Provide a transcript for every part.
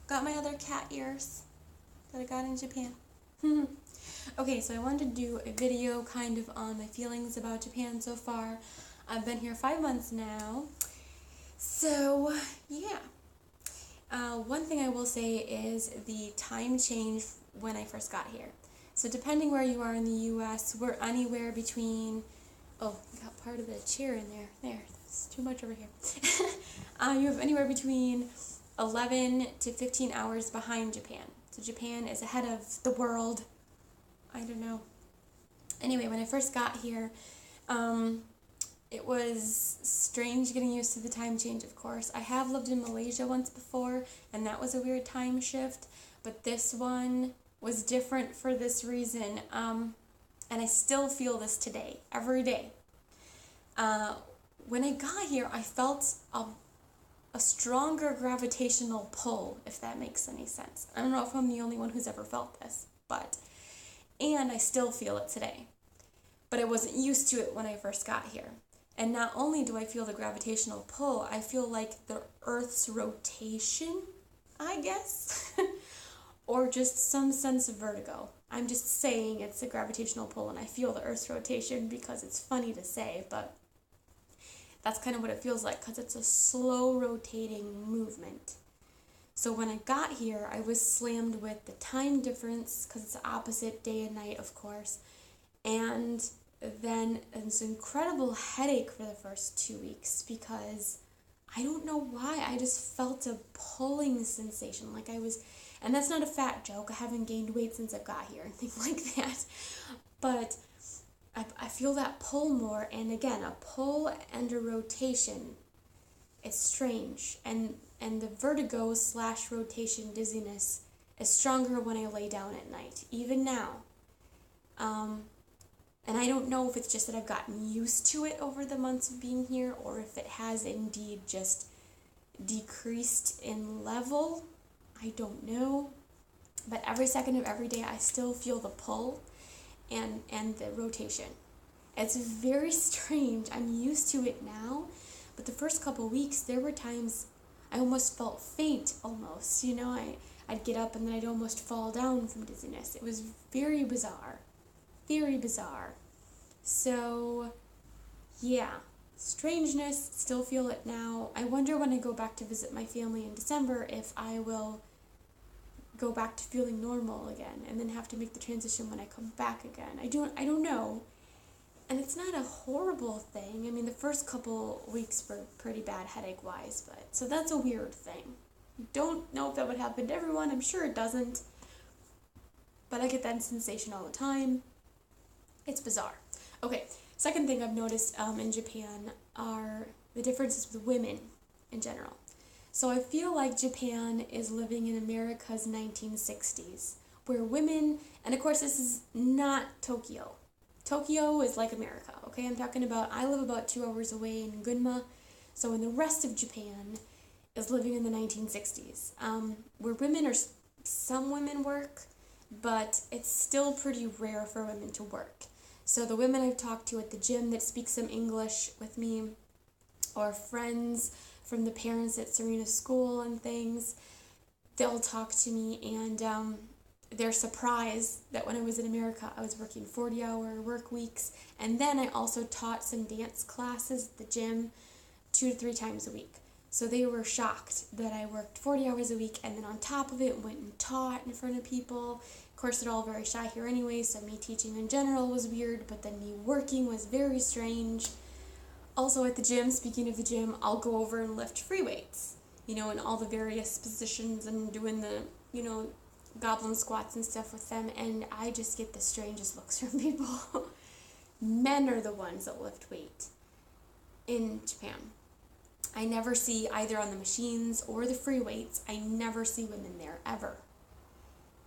got my other cat ears that I got in Japan. Okay, so I wanted to do a video kind of on my feelings about Japan so far. I've been here 5 months now. So, yeah. One thing I will say is the time change when I first got here. So depending where you are in the US, we're anywhere between, oh, I got part of the chair in there. There, it's too much over here. You have anywhere between 11 to 15 hours behind Japan. So Japan is ahead of the world. I don't know. Anyway, when I first got here, it was strange getting used to the time change, of course. I have lived in Malaysia once before, and that was a weird time shift, but this one was different for this reason, and I still feel this today, every day. When I got here, I felt a stronger gravitational pull, if that makes any sense. I don't know if I'm the only one who's ever felt this, and I still feel it today. But I wasn't used to it when I first got here. And not only do I feel the gravitational pull, I feel like the Earth's rotation, I guess, or just some sense of vertigo. I'm just saying it's a gravitational pull and I feel the Earth's rotation because it's funny to say, but that's kind of what it feels like because it's a slow rotating movement. So when I got here, I was slammed with the time difference because it's the opposite day and night, of course, and then this incredible headache for the first 2 weeks because I don't know why, I just felt a pulling sensation like I was, and that's not a fat joke, I haven't gained weight since I got here and things like that, but I feel that pull more, and again, a pull and a rotation. It's strange, and the vertigo / rotation dizziness is stronger when I lay down at night, even now. And I don't know if it's just that I've gotten used to it over the months of being here, or if it has indeed just decreased in level. I don't know. But every second of every day, I still feel the pull and the rotation. It's very strange. I'm used to it now, but the first couple weeks, there were times I almost felt faint, almost. You know, I'd get up and then I'd almost fall down from dizziness. It was very bizarre. Very bizarre. So, yeah, strangeness, still feel it now. I wonder when I go back to visit my family in December if I will go back to feeling normal again and then have to make the transition when I come back again. I don't know. And it's not a horrible thing. I mean, the first couple weeks were pretty bad headache-wise, but so that's a weird thing. Don't know if that would happen to everyone. I'm sure it doesn't. But I get that sensation all the time. It's bizarre. Okay, second thing I've noticed in Japan are the differences with women in general. So I feel like Japan is living in America's 1960s, where women, and of course this is not Tokyo. Tokyo is like America, okay? I'm talking about, I live about 2 hours away in Gunma, so in the rest of Japan is living in the 1960s, where some women work, but it's still pretty rare for women to work. So the women I've talked to at the gym that speak some English with me, or friends from the parents at Serena's school and things, they'll talk to me and they're surprised that when I was in America, I was working 40-hour work weeks, and then I also taught some dance classes at the gym 2 to 3 times a week. So they were shocked that I worked 40 hours a week and then on top of it went and taught in front of people. Of course, they're all very shy here anyway, so me teaching in general was weird, but then me working was very strange. Also at the gym, speaking of the gym, I'll go over and lift free weights, you know, in all the various positions and doing the, you know, goblin squats and stuff with them, and I just get the strangest looks from people. Men are the ones that lift weight in Japan. I never see, either on the machines or the free weights, I never see women there, ever.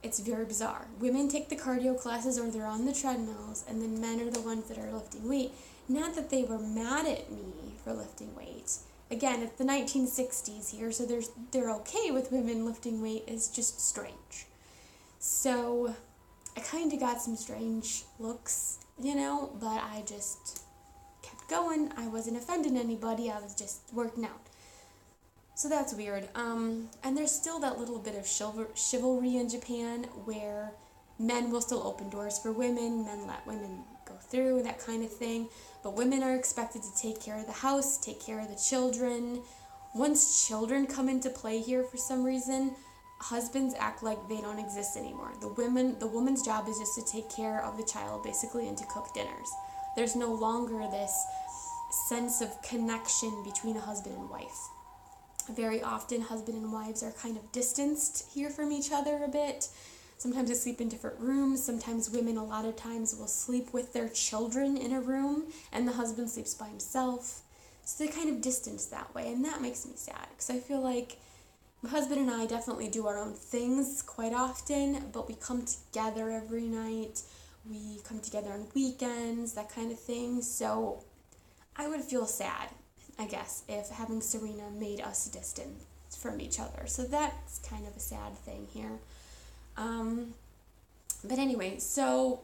It's very bizarre. Women take the cardio classes or they're on the treadmills, and then men are the ones that are lifting weight. Not that they were mad at me for lifting weight. Again, it's the 1960s here, so they're okay with women lifting weight. It's just strange. So I kind of got some strange looks, you know, but I just kept going. I wasn't offending anybody. I was just working out. So that's weird. And there's still that little bit of chivalry in Japan where men will still open doors for women, men let women go through, that kind of thing. But women are expected to take care of the house, take care of the children. Once children come into play here for some reason, husbands act like they don't exist anymore. The woman's job is just to take care of the child basically and to cook dinners. There's no longer this sense of connection between a husband and wife. Very often, husband and wives are kind of distanced here from each other a bit. Sometimes they sleep in different rooms. Sometimes women, a lot of times, will sleep with their children in a room, and the husband sleeps by himself. So they kind of distance that way, and that makes me sad, because I feel like my husband and I definitely do our own things quite often, but we come together every night. We come together on weekends, that kind of thing. So I would feel sad, I guess, if having Serena made us distant from each other. So that's kind of a sad thing here. But anyway, so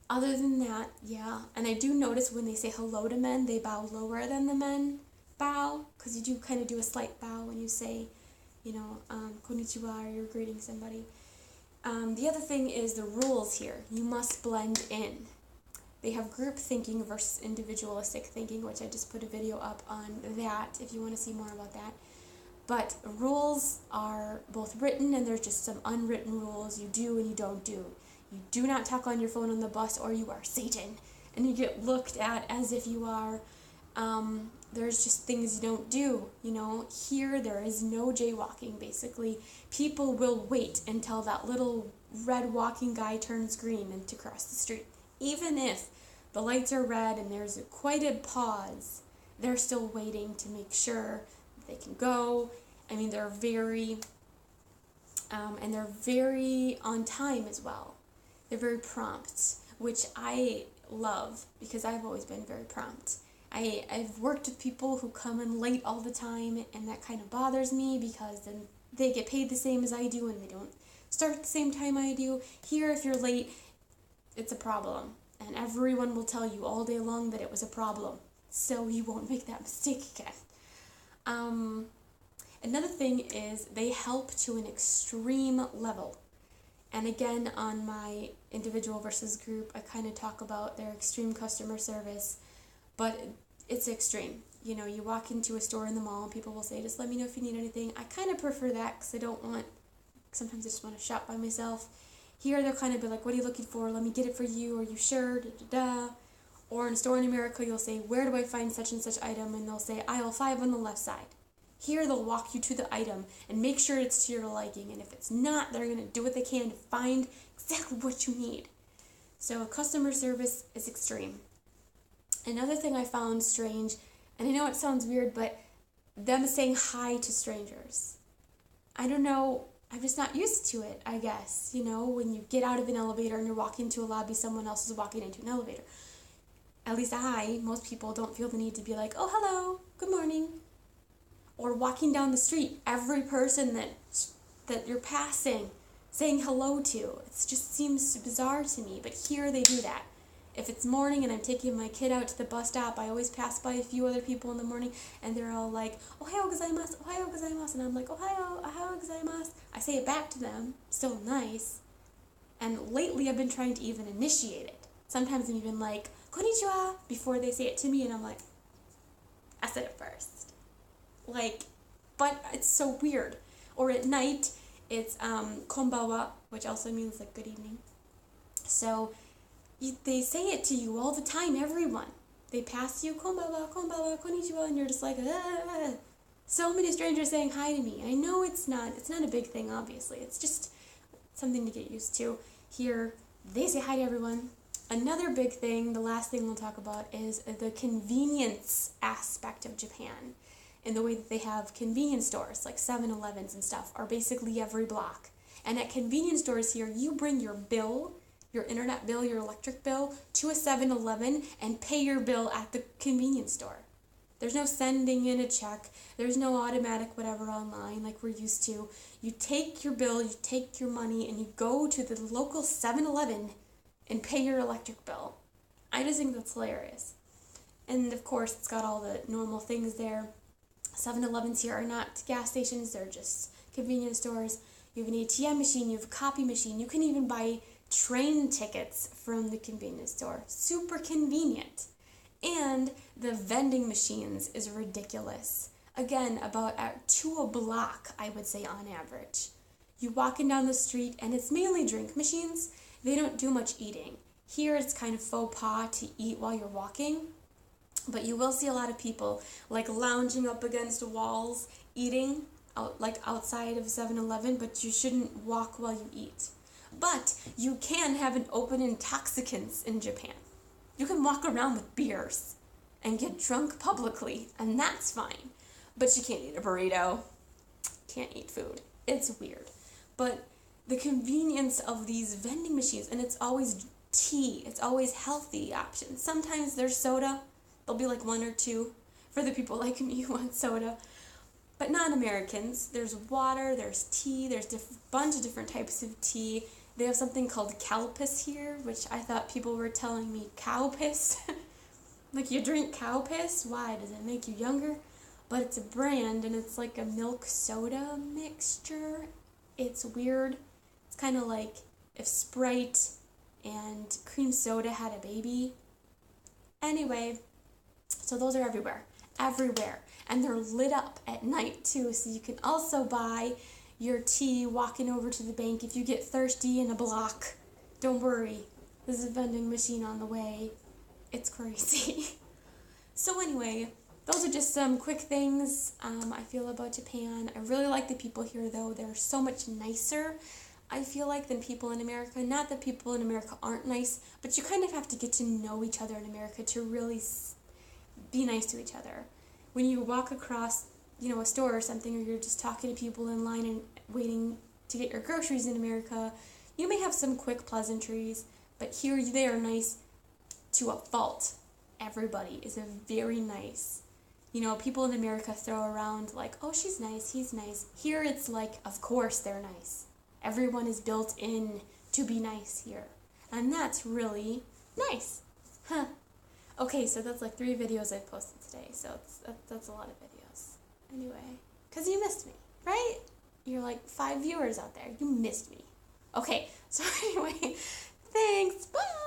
other than that, yeah. And I do notice when they say hello to men, they bow lower than the men bow, because you do kind of do a slight bow when you say, konnichiwa, or you're greeting somebody. The other thing is the rules here. You must blend in. They have group thinking versus individualistic thinking, which I just put a video up on that if you want to see more about that. But rules are both written and there's just some unwritten rules you do and you don't do. You do not talk on your phone on the bus or you are Satan. And you get looked at as if you are. There's just things you don't do. Here there is no jaywalking, basically. People will wait until that little red walking guy turns green and to cross the street. Even if the lights are red and there's quite a pause, they're still waiting to make sure they can go. I mean, they're very on time as well. They're very prompt, which I love because I've always been very prompt. I've worked with people who come in late all the time, and that kind of bothers me because then they get paid the same as I do and they don't start at the same time I do. Here, if you're late, it's a problem, and everyone will tell you all day long that it was a problem, so you won't make that mistake again. Another thing is they help to an extreme level. And again, on my individual versus group, I kind of talk about their extreme customer service, but it's extreme. You walk into a store in the mall and people will say, just let me know if you need anything. I kind of prefer that because sometimes I just want to shop by myself. Here they'll kind of be like, what are you looking for? Let me get it for you. Are you sure? Da, da, da. Or in a store in America, you'll say, where do I find such and such item? And they'll say, aisle 5 on the left side. Here they'll walk you to the item and make sure it's to your liking. And if it's not, they're going to do what they can to find exactly what you need. So customer service is extreme. Another thing I found strange, and I know it sounds weird, but them saying hi to strangers. I don't know. I'm just not used to it, I guess. When you get out of an elevator and you're walking into a lobby, someone else is walking into an elevator. At least most people don't feel the need to be like, oh, hello, good morning. Or walking down the street, every person that you're passing, saying hello to. It just seems bizarre to me, but here they do that. If it's morning and I'm taking my kid out to the bus stop, I always pass by a few other people in the morning, and they're all like, Ohayo gozaimasu, ohayo gozaimasu, and I'm like, ohayo gozaimasu. I say it back to them, still nice, and lately I've been trying to even initiate it. Sometimes I'm even like, konnichiwa, before they say it to me, and I'm like, I said it first. But it's so weird. Or at night, it's konbawa, which also means like good evening. So they say it to you all the time, everyone. They pass you, konbawa, konbawa, konnichiwa, and you're just like, ah. So many strangers saying hi to me. I know it's not a big thing, obviously. It's just something to get used to. Here, they say hi to everyone. Another big thing, the last thing we'll talk about, is the convenience aspect of Japan. In the way that they have convenience stores, like 7-Elevens and stuff, are basically every block. And at convenience stores here, you bring your bill, your internet bill, your electric bill, to a 7-Eleven and pay your bill at the convenience store. There's no sending in a check. There's no automatic whatever online like we're used to. You take your bill, you take your money, and you go to the local 7-Eleven and pay your electric bill. I just think that's hilarious. And of course, it's got all the normal things there. 7-Elevens here are not gas stations, they're just convenience stores. You have an ATM machine, you have a copy machine, you can even buy train tickets from the convenience store. Super convenient. And the vending machines is ridiculous. Again, about 2 a block, I would say on average. You walking down the street and it's mainly drink machines. They don't do much eating. Here it's kind of faux pas to eat while you're walking. But you will see a lot of people like lounging up against walls, eating outside of 7-Eleven, but you shouldn't walk while you eat. But you can have an open intoxicants in Japan. You can walk around with beers and get drunk publicly, and that's fine. But you can't eat a burrito, can't eat food. It's weird. But the convenience of these vending machines, and it's always tea, it's always healthy options. Sometimes there's soda, there'll be like 1 or 2 for the people like me who want soda. But non-Americans, there's water, there's tea, there's a bunch of different types of tea. They have something called Calpis here, which I thought people were telling me cow piss. Like, you drink cow piss? Why? Does it make you younger? But it's a brand, and it's like a milk soda mixture. It's weird. It's kind of like if Sprite and cream soda had a baby. Anyway, so those are everywhere. Everywhere. And they're lit up at night, too, so you can also buy your tea walking over to the bank if you get thirsty in a block. Don't worry. There's a vending machine on the way. It's crazy. So anyway, those are just some quick things I feel about Japan. I really like the people here, though. They're so much nicer, I feel like, than people in America. Not that people in America aren't nice, but you kind of have to get to know each other in America to really be nice to each other. When you walk across, a store or something, or you're just talking to people in line and waiting to get your groceries in America, you may have some quick pleasantries, but here they are nice to a fault. Everybody is very nice. People in America throw around like, oh, she's nice, he's nice. Here it's like, of course they're nice. Everyone is built in to be nice here. And that's really nice. Huh. Okay, so that's like 3 videos I've posted today, so that's a lot of videos. Anyway, because you missed me, right? You're like 5 viewers out there. You missed me. Okay, so anyway, thanks. Bye!